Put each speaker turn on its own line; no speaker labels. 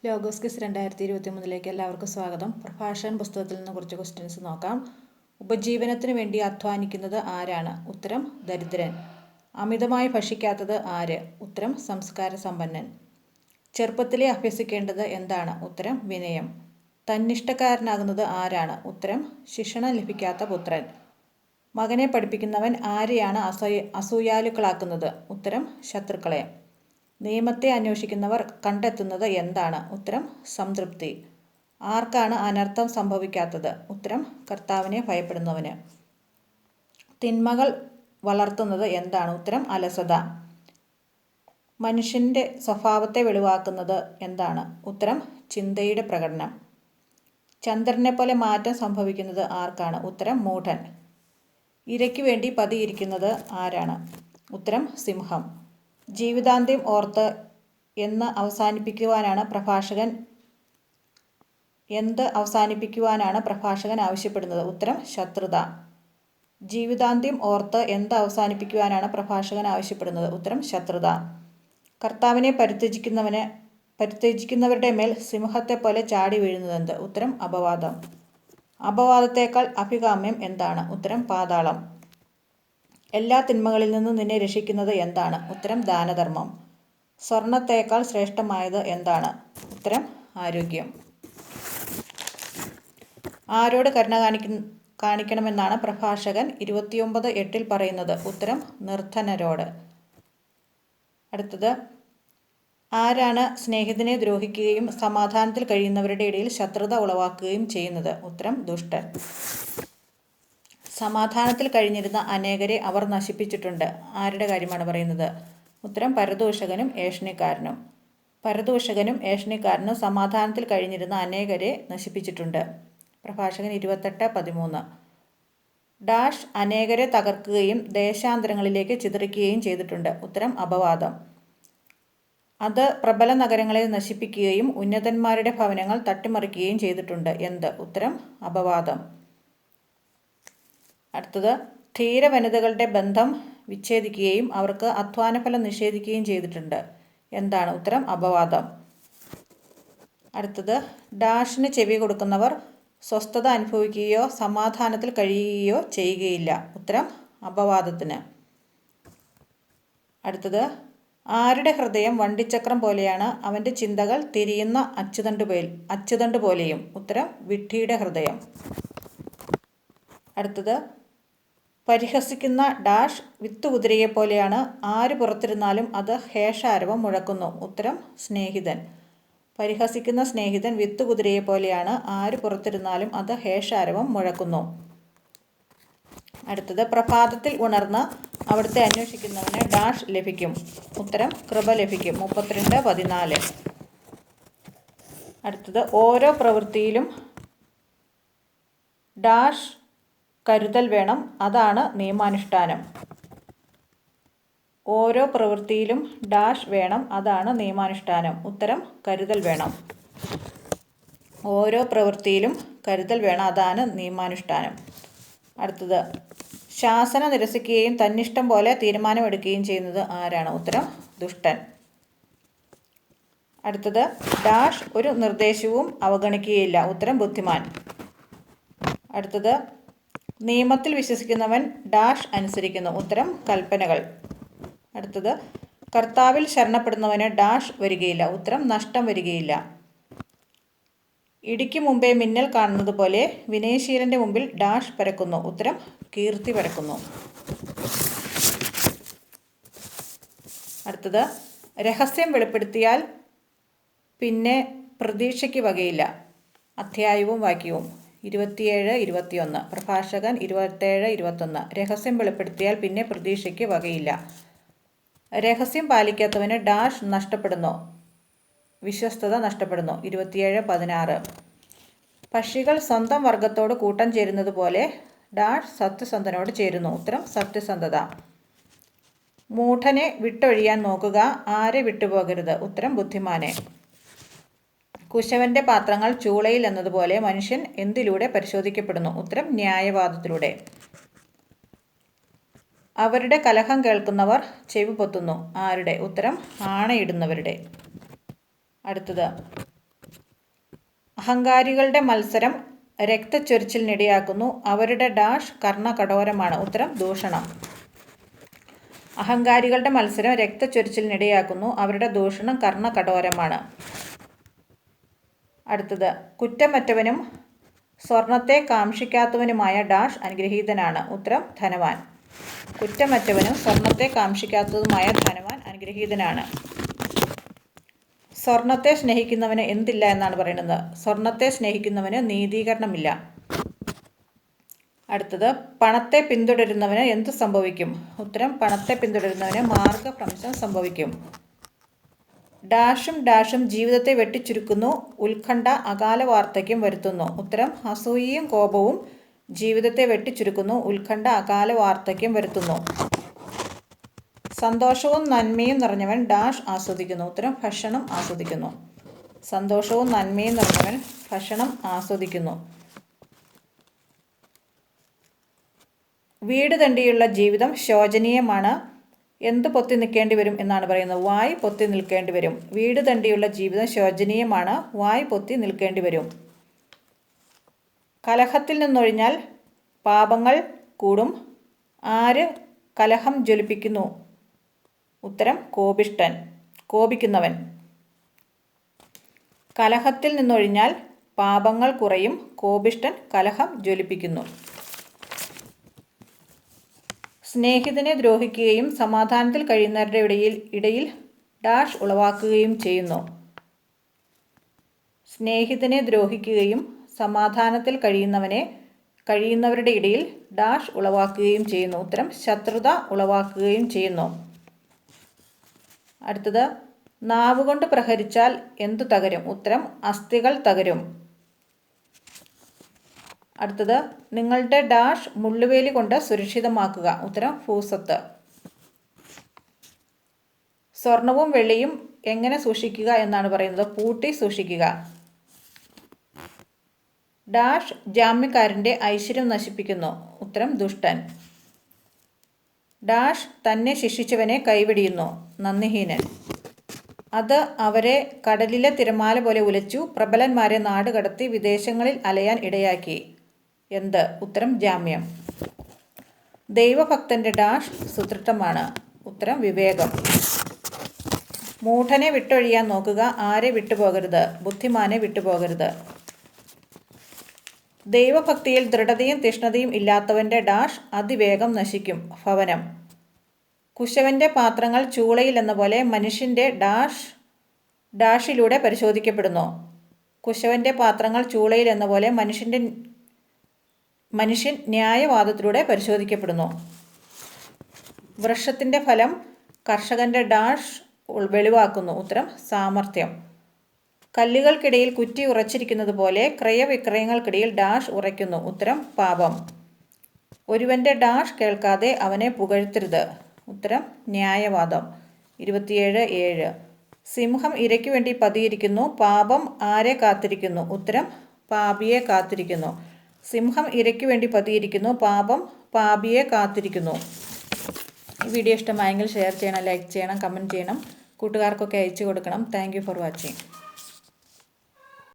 Logos quiz 2023 എല്ലാവർക്കും സ്വാഗതം. പ്രഭാഷകൻ പുസ്തകത്തിൽ നിന്ന് കുറച്ച് ക്വസ്റ്റ്യൻസ് നോക്കാം. ഉപജീവനത്തിന് വേണ്ടി അധ്വാനിക്കുന്നത് ആരാണ്? ഉത്തരം ദരിദ്രൻ. അമിതമായി ഭക്ഷിക്കാത്തത് ആര്? ഉത്തരം സംസ്കാര സമ്പന്നൻ. ചെറുപ്പത്തിലെ അഭ്യസിക്കേണ്ടത് എന്താണ്? ഉത്തരം വിനയം. തന്നിഷ്ടക്കാരനാകുന്നത് ആരാണ്? ഉത്തരം ശിക്ഷണം ലഭിക്കാത്ത പുത്രൻ. മകനെ പഠിപ്പിക്കുന്നവൻ ആരെയാണ് അസൂയാലുക്കളാക്കുന്നത്? ഉത്തരം ശത്രുക്കളെ. നിയമത്തെ അന്വേഷിക്കുന്നവർ കണ്ടെത്തുന്നത് എന്താണ്? ഉത്തരം സംതൃപ്തി. ആർക്കാണ് അനർത്ഥം സംഭവിക്കാത്തത്? ഉത്തരം കർത്താവിനെ ഭയപ്പെടുന്നവന്. തിന്മകൾ വളർത്തുന്നത് എന്താണ്? ഉത്തരം അലസത. മനുഷ്യൻ്റെ സ്വഭാവത്തെ വെളിവാക്കുന്നത് എന്താണ്? ഉത്തരം ചിന്തയുടെ പ്രകടനം. ചന്ദ്രനെ പോലെ മാറ്റം സംഭവിക്കുന്നത് ആർക്കാണ്? ഉത്തരം മൂഢൻ. ഇരയ്ക്കു വേണ്ടി പതിയിരിക്കുന്നത് ആരാണ്? ഉത്തരം സിംഹം. ജീവിതാന്ത്യം ഓർത്ത് എന്ത് അവസാനിപ്പിക്കുവാനാണ് പ്രഭാഷകൻ ആവശ്യപ്പെടുന്നത്? ഉത്തരം ശത്രുത. ജീവിതാന്ത്യം ഓർത്ത് എന്ത് അവസാനിപ്പിക്കുവാനാണ് പ്രഭാഷകൻ ആവശ്യപ്പെടുന്നത്? ഉത്തരം ശത്രുത. കർത്താവിനെ പരിത്യജിക്കുന്നവരുടെ മേൽ സിംഹത്തെപ്പോലെ ചാടി വീഴുന്നതെന്ത്? ഉത്തരം അപവാദം. അപവാദത്തേക്കാൾ അഭികാമ്യം എന്താണ്? ഉത്തരം പാതാളം. എല്ലാ തിന്മകളിൽ നിന്നും നിന്നെ രക്ഷിക്കുന്നത് എന്താണ്? ഉത്തരം ദാനധർമ്മം. സ്വർണത്തേക്കാൾ ശ്രേഷ്ഠമായത് എന്താണ്? ഉത്തരം ആരോഗ്യം. ആരോട് കരുണ കാണിക്കണമെന്നാണ് പ്രഭാഷകൻ 29:8 പറയുന്നത്? ഉത്തരം നിർധനരോട്. അടുത്തത്, ആരാണ് സ്നേഹിതനെ ദ്രോഹിക്കുകയും സമാധാനത്തിൽ കഴിയുന്നവരുടെ ഇടയിൽ ശത്രുത ഉളവാക്കുകയും ചെയ്യുന്നത്? ഉത്തരം ദുഷ്ടൻ. സമാധാനത്തിൽ കഴിഞ്ഞിരുന്ന അനേകരെ അവർ നശിപ്പിച്ചിട്ടുണ്ട്. ആരുടെ കാര്യമാണ് പറയുന്നത്? ഉത്തരം പരദൂഷകനും ഏഷണിക്കാരനും. പരദൂഷകനും ഏഷണിക്കാരനും സമാധാനത്തിൽ കഴിഞ്ഞിരുന്ന അനേകരെ നശിപ്പിച്ചിട്ടുണ്ട്. പ്രഭാഷകൻ 28:13. ഡാഷ് അനേകരെ തകർക്കുകയും ദേശാന്തരങ്ങളിലേക്ക് ചിതറിക്കുകയും ചെയ്തിട്ടുണ്ട്. ഉത്തരം അപവാദം. അത് പ്രബല നഗരങ്ങളെ നശിപ്പിക്കുകയും ഉന്നതന്മാരുടെ ഭവനങ്ങൾ തട്ടിമറിക്കുകയും ചെയ്തിട്ടുണ്ട്. എന്ത്? ഉത്തരം അപവാദം. അടുത്തത്, ധീര വനിതകളുടെ ബന്ധം വിച്ഛേദിക്കുകയും അവർക്ക് അധ്വാനഫലം നിഷേധിക്കുകയും ചെയ്തിട്ടുണ്ട്. എന്താണ്? ഉത്തരം അപവാദം. അടുത്തത്, ഡാഷിന് ചെവി കൊടുക്കുന്നവർ സ്വസ്ഥത അനുഭവിക്കുകയോ സമാധാനത്തിൽ കഴിയുകയോ ചെയ്യുകയില്ല. ഉത്തരം അപവാദത്തിന്. അടുത്തത്, ആരുടെ ഹൃദയം വണ്ടിച്ചക്രം പോലെയാണ്? അവൻ്റെ ചിന്തകൾ തിരിയുന്ന അച്ചുതണ്ട് പോലെയും. ഉത്തരം വിഡ്ഢിയുടെ ഹൃദയം. അടുത്തത്, പരിഹസിക്കുന്ന ഡാഷ് വിത്തുകുതിരയെപ്പോലെയാണ്. ആര് പുറത്തിരുന്നാലും അത് ഹേഷാരവം മുഴക്കുന്നു. ഉത്തരം സ്നേഹിതൻ. പരിഹസിക്കുന്ന സ്നേഹിതൻ വിത്തുകുതിരയെപ്പോലെയാണ്. ആര് പുറത്തിരുന്നാലും അത് ഹേഷാരവം മുഴക്കുന്നു. അടുത്തത്, പ്രഭാതത്തിൽ ഉണർന്ന് അവിടുത്തെ അന്വേഷിക്കുന്നവന് ഡാഷ് ലഭിക്കും. ഉത്തരം കൃപ ലഭിക്കും. 32:14. അടുത്തത്, ഓരോ പ്രവൃത്തിയിലും ഡാഷ് കരുതൽ വേണം. അതാണ് നിയമാനുഷ്ഠാനം. ഓരോ പ്രവൃത്തിയിലും ഡാഷ് വേണം. അതാണ് നിയമാനുഷ്ഠാനം. ഉത്തരം കരുതൽ വേണം. ഓരോ പ്രവൃത്തിയിലും കരുതൽ വേണം. അതാണ് നിയമാനുഷ്ഠാനം. അടുത്തത്, ശാസന നിരസിക്കുകയും തന്നിഷ്ടം പോലെ തീരുമാനമെടുക്കുകയും ചെയ്യുന്നത് ആരാണ്? ഉത്തരം ദുഷ്ടൻ. അടുത്തത്, ഡാഷ് ഒരു നിർദ്ദേശവും അവഗണിക്കുകയില്ല. ഉത്തരം ബുദ്ധിമാൻ. അടുത്തത്, നിയമത്തിൽ വിശ്വസിക്കുന്നവൻ ഡാഷ് അനുസരിക്കുന്നു. ഉത്തരം കൽപ്പനകൾ. അടുത്തത്, കർത്താവിൽ ശരണപ്പെടുന്നവന് ഡാഷ് വരികയില്ല. ഉത്തരം നഷ്ടം വരികയില്ല. ഇടിക്ക് മുമ്പേ മിന്നൽ കാണുന്നത് പോലെ വിനയശീലൻ്റെ മുമ്പിൽ ഡാഷ് പരക്കുന്നു. ഉത്തരം കീർത്തി പരക്കുന്നു. അടുത്തത്, രഹസ്യം വെളിപ്പെടുത്തിയാൽ പിന്നെ പ്രതീക്ഷയ്ക്ക് വകയില്ല. അധ്യായവും വാക്യവും 27:21. പ്രഭാഷകൻ 27:21. രഹസ്യം വെളിപ്പെടുത്തിയാൽ പിന്നെ പ്രതീക്ഷയ്ക്ക് വകയില്ല. രഹസ്യം പാലിക്കാത്തവന് ഡാഷ് നഷ്ടപ്പെടുന്നു. വിശ്വസ്തത നഷ്ടപ്പെടുന്നു. 27:16. പക്ഷികൾ സ്വന്തം വർഗത്തോട് കൂട്ടം ചേരുന്നത് പോലെ ഡാഷ് സത്യസന്ധനോട് ചേരുന്നു. ഉത്തരം സത്യസന്ധത. മൂഢനെ വിട്ടൊഴിയാൻ നോക്കുക. ആരെ വിട്ടുപോകരുത്? ഉത്തരം ബുദ്ധിമാനെ. കുശവന്റെ പാത്രങ്ങൾ ചൂളയിൽ എന്നതുപോലെ മനുഷ്യൻ എന്തിലൂടെ പരിശോധിക്കപ്പെടുന്നു? ഉത്തരം ന്യായവാദത്തിലൂടെ. അവരുടെ കലഹം കേൾക്കുന്നവർ ചെവി പൊത്തുന്നു. ആരുടെ? ഉത്തരം ആണയിടുന്നവരുടെ. അടുത്തത്, അഹങ്കാരികളുടെ മത്സരം രക്തച്ചൊരിച്ചിലിനിടയാക്കുന്നു. അവരുടെ ഡാഷ് കർണകഠോരമാണ്. ഉത്തരം ദൂഷണം. അഹങ്കാരികളുടെ മത്സരം രക്തച്ചൊരിച്ചിലിനിടയാക്കുന്നു. അവരുടെ ദൂഷണം കർണകഠോരമാണ്. അടുത്തത്, കുറ്റമറ്റവനും സ്വർണത്തെ കാംക്ഷിക്കാത്തവനുമായ ഡാഷ് അനുഗ്രഹീതനാണ്. ഉത്തരം ധനവാൻ. കുറ്റമറ്റവനും സ്വർണത്തെ കാംക്ഷിക്കാത്തതുമായ ധനവാൻ അനുഗ്രഹീതനാണ്. സ്വർണത്തെ സ്നേഹിക്കുന്നവന് എന്തില്ല എന്നാണ് പറയുന്നത്? സ്വർണത്തെ സ്നേഹിക്കുന്നവന് നീതീകരണമില്ല. അടുത്തത്, പണത്തെ പിന്തുടരുന്നവന് എന്തു സംഭവിക്കും? ഉത്തരം പണത്തെ പിന്തുടരുന്നവന് മാർഗഭ്രംശം സംഭവിക്കും. ഡാഷും ഡാഷും ജീവിതത്തെ വെട്ടിച്ചുരുക്കുന്നു. ഉത്കണ്ഠ അകാല വാർദ്ധക്യം വരുത്തുന്നു. ഉത്തരം അസൂയയും കോപവും ജീവിതത്തെ വെട്ടിച്ചുരുക്കുന്നു. ഉത്കണ്ഠ അകാല വാർദ്ധക്യം വരുത്തുന്നു. സന്തോഷവും നന്മയും നിറഞ്ഞവൻ ഡാഷ് ആസ്വദിക്കുന്നു. ഉത്തരം ഭക്ഷണം ആസ്വദിക്കുന്നു. സന്തോഷവും നന്മയും നിറഞ്ഞവൻ ഭക്ഷണം ആസ്വദിക്കുന്നു. വീട് തണ്ടിയുള്ള ജീവിതം ശോചനീയമാണ്. എന്ത് പൊത്തി നിൽക്കേണ്ടി വരും എന്നാണ് പറയുന്നത്? വായ് പൊത്തി നിൽക്കേണ്ടി വരും. വീട് തണ്ടിയുള്ള ജീവിതം ശോചനീയമാണ്. വായ് പൊത്തി നിൽക്കേണ്ടി വരും. കലഹത്തിൽ നിന്നൊഴിഞ്ഞാൽ പാപങ്ങൾ കൂടും. ആര് കലഹം ജ്വലിപ്പിക്കുന്നു? ഉത്തരം കോപിക്കുന്നവൻ. കലഹത്തിൽ നിന്നൊഴിഞ്ഞാൽ പാപങ്ങൾ കുറയും. കോപിഷ്ഠൻ കലഹം ജ്വലിപ്പിക്കുന്നു. സ്നേഹിതനെ ദ്രോഹിക്കുകയും സമാധാനത്തിൽ കഴിയുന്നവരുടെ ഇടയിൽ ഡാഷ് ഉളവാക്കുകയും ചെയ്യുന്നു. സ്നേഹിതനെ ദ്രോഹിക്കുകയും സമാധാനത്തിൽ കഴിയുന്നവരുടെ ഇടയിൽ ഡാഷ് ഉളവാക്കുകയും ചെയ്യുന്നു. ഉത്തരം ശത്രുത ഉളവാക്കുകയും ചെയ്യുന്നു. അടുത്തത്, നാവുകൊണ്ട് പ്രഹരിച്ചാൽ എന്തു തകരും? ഉത്തരം അസ്ഥികൾ തകരും. അടുത്തത്, നിങ്ങളുടെ ഡാഷ് മുള്ളുവേലി കൊണ്ട് സുരക്ഷിതമാക്കുക. ഉത്തരം ഭൂസ്വത്ത്. സ്വർണവും വെള്ളിയും എങ്ങനെ സൂക്ഷിക്കുക എന്നാണ് പറയുന്നത്? പൂട്ടി സൂക്ഷിക്കുക. ഡാഷ് ജാമ്യക്കാരൻ്റെ ഐശ്വര്യം നശിപ്പിക്കുന്നു. ഉത്തരം ദുഷ്ടൻ. ഡാഷ് തന്നെ ശിക്ഷിച്ചവനെ കൈവെടിയുന്നു. നന്ദിഹീനൻ. അത് അവരെ കടലിലെ തിരമാല പോലെ ഉലച്ചു. പ്രബലന്മാരെ നാടുകടത്തി വിദേശങ്ങളിൽ അലയാൻ ഇടയാക്കി. എന്ത്? ഉത്തരം ജാമ്യം. ദൈവഭക്തന്റെ ഡാഷ് സുദൃഢമാണ്. ഉത്തരം വിവേകം. മൂഢനെ വിട്ടൊഴിയാൻ നോക്കുക. ആരെ വിട്ടുപോകരുത്? ബുദ്ധിമാനെ വിട്ടുപോകരുത്. ദൈവഭക്തിയിൽ ദൃഢതയും തീഷ്ണതയും ഇല്ലാത്തവന്റെ ഡാഷ് അതിവേഗം നശിക്കും. ഭവനം. കുശവന്റെ പാത്രങ്ങൾ ചൂളയിൽ എന്ന പോലെ മനുഷ്യന്റെ ഡാഷിലൂടെ പരിശോധിക്കപ്പെടുന്നു. കുശവന്റെ പാത്രങ്ങൾ ചൂളയിൽ എന്ന പോലെ മനുഷ്യൻ ന്യായവാദത്തിലൂടെ പരിശോധിക്കപ്പെടുന്നു. വൃക്ഷത്തിന്റെ ഫലം കർഷകന്റെ ഡാഷ് വെളിവാക്കുന്നു. ഉത്തരം സാമർത്ഥ്യം. കല്ലുകൾക്കിടയിൽ കുറ്റി ഉറച്ചിരിക്കുന്നത് പോലെ ക്രയവിക്രയങ്ങൾക്കിടയിൽ ഡാഷ് ഉറയ്ക്കുന്നു. ഉത്തരം പാപം. ഒരുവന്റെ ഡാഷ് കേൾക്കാതെ അവനെ പുകഴ്ത്തരുത്. ഉത്തരം ന്യായവാദം. 27:7. സിംഹം ഇരയ്ക്കു വേണ്ടി പതിയിരിക്കുന്നു. പാപം ആരെ കാത്തിരിക്കുന്നു? ഉത്തരം പാപിയെ കാത്തിരിക്കുന്നു. സിംഹം ഇരയ്ക്കു വേണ്ടി പതിയിരിക്കുന്നു. പാപം പാപിയെ കാത്തിരിക്കുന്നു. ഈ വീഡിയോ ഇഷ്ടമായെങ്കിൽ ഷെയർ ചെയ്യണം, ലൈക്ക് ചെയ്യണം, കമൻറ്റ് ചെയ്യണം, കൂട്ടുകാർക്കൊക്കെ അയച്ചു കൊടുക്കണം. Thank you for watching.